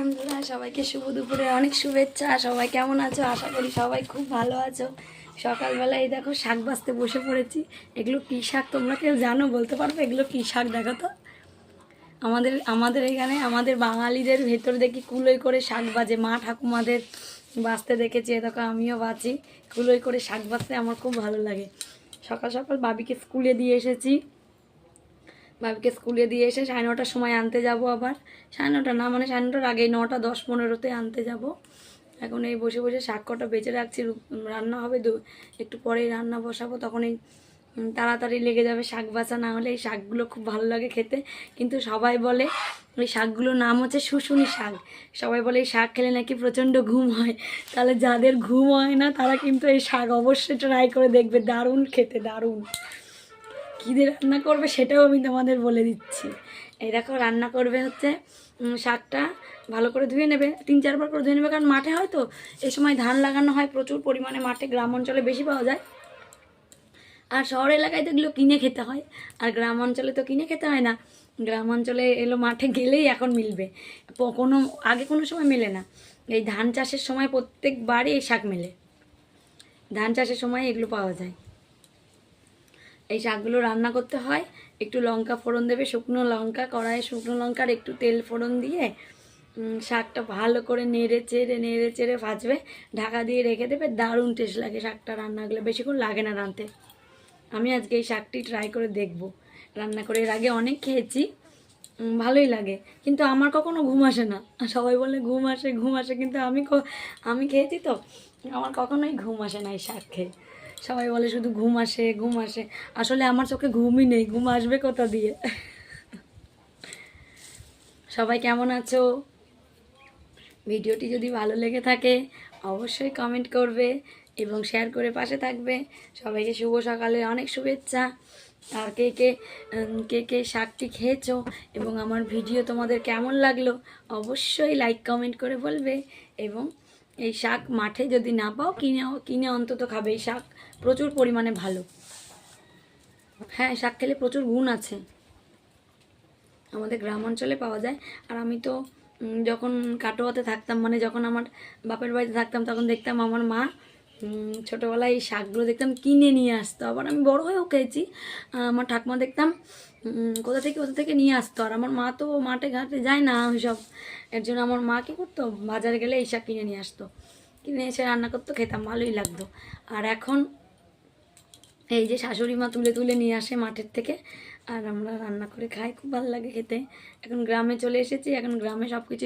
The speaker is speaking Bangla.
বন্ধুরা, সবাইকে শুভ দুপুরে অনেক শুভেচ্ছা। সবাই কেমন আছো? আশা করি সবাই খুব ভালো আছো। সকালবেলা এই দেখো শাক বাছতে বসে পড়েছি। এগুলো কী শাক তোমরা কেউ জানো? বলতে পারবে এগুলো কী শাক? দেখো তো। আমাদের আমাদের এখানে আমাদের বাঙালিদের ভেতর দেখি কুলোই করে শাক বাজে। মা ঠাকুমাদের বাছতে দেখেছি, এ দেখো আমিও বাছি। কুলোই করে শাক বাছতে আমার খুব ভালো লাগে। সকাল সকাল বাবিকে স্কুলে দিয়ে এসেছি। বাবিকে স্কুলে দিয়ে এসে 9:30টার সময় আনতে যাব। আবার 9:30 না, মানে 9:30টার আগেই 9:10-15তে আনতে যাব। এখন এই বসে বসে শাক কটা বেঁচে রাখছি, রান্না হবে একটু পরেই রান্না বসাবো। তখন এই তাড়াতাড়ি লেগে যাবে শাক বাছা। না হলে এই শাকগুলো খুব ভালো লাগে খেতে, কিন্তু সবাই বলে ওই শাকগুলোর নাম হচ্ছে শুশুনি শাক। সবাই বলে এই শাক খেলে নাকি প্রচণ্ড ঘুম হয়। তাহলে যাদের ঘুম হয় না তারা কিন্তু এই শাক অবশ্যই ট্রাই করে দেখবে, দারুণ খেতে, দারুণ। কী দিয়ে রান্না করবে সেটাও আমি তোমাদের বলে দিচ্ছি। এই দেখো রান্না করবে হচ্ছে শাকটা ভালো করে ধুয়ে নেবে, 3-4 বার করে ধুয়ে নেবে, কারণ মাঠে হয়তো এই সময় ধান লাগানো হয় প্রচুর পরিমাণে। মাঠে গ্রাম অঞ্চলে বেশি পাওয়া যায়, আর শহর এলাকায় তো এগুলো কিনে খেতে হয়। আর গ্রাম অঞ্চলে তো কিনে খেতে হয় না। গ্রাম অঞ্চলে এলো মাঠে গেলেই এখন মিলবে। কোনো আগে কোনো সময় মেলে না। এই ধান চাষের সময় প্রত্যেকবারই এই শাক মেলে। ধান চাষের সময় এগুলো পাওয়া যায়। এই শাকগুলো রান্না করতে হয়, একটু লঙ্কা ফোড়ন দেবে, শুকনো লঙ্কা, কড়াইয়ে শুকনো লঙ্কার একটু তেল ফোড়ন দিয়ে শাকটা ভালো করে নেড়ে চেড়ে ভাজবে, ঢাকা দিয়ে রেখে দেবে। দারুণ টেস্ট লাগে শাকটা রান্নাগুলো, বেশিক্ষণ লাগে না রাঁধতে। আমি আজকে এই শাকটি ট্রাই করে দেখব রান্না করে। এর আগে অনেক খেয়েছি, ভালোই লাগে, কিন্তু আমার কখনো ঘুম আসে না। সবাই বলে ঘুম আসে ঘুম আসে, কিন্তু আমি খেয়েছি তো, আমার কখনোই ঘুম আসে না এই শাক খেয়ে। সবাই বলে শুধু ঘুম আসে ঘুম আসে, আসলে আমার চোখে ঘুমই নেই, ঘুম আসবে কোথা দিয়ে? সবাই কেমন আছো? ভিডিওটি যদি ভালো লেগে থাকে অবশ্যই কমেন্ট করবে এবং শেয়ার করে পাশে থাকবে। সবাইকে শুভ সকালে অনেক শুভেচ্ছা। আর কে কে কে কে শাকটি খেয়েছো এবং আমার ভিডিও তোমাদের কেমন লাগলো অবশ্যই লাইক কমেন্ট করে বলবে। এবং এই শাক মাঠে যদি না পাও, কিনে অন্তত খাবে। এই শাক প্রচুর পরিমাণে ভালো। হ্যাঁ, শাক খেলে প্রচুর গুণ আছে, আমাদের গ্রাম অঞ্চলে পাওয়া যায়। আর আমি তো যখন কাটোয়াতে থাকতাম, মানে যখন আমার বাপের বাড়িতে থাকতাম, তখন দেখতাম আমার মা ছোটোবেলায় এই শাকগুলো দেখতাম কিনে নিয়ে আসতো। আবার আমি বড় হয়েও খেয়েছি। আমার ঠাকুমা দেখতাম কোথা থেকে নিয়ে আসতো। আর আমার মা তো মাঠে ঘাটে যায় না ওইসব, এর জন্য আমার মা কী করতো, বাজারে গেলে এই শাক কিনে নিয়ে আসতো, কিনে এসে রান্না করতো, খেতাম, ভালোই লাগতো। আর এখন এই যে শাশুড়ি মা তুলে তুলে নিয়ে আসে মাঠের থেকে, আর আমরা রান্না করে খাই, খুব ভালো লাগে খেতে। এখন গ্রামে চলে এসেছি, এখন গ্রামে সব কিছু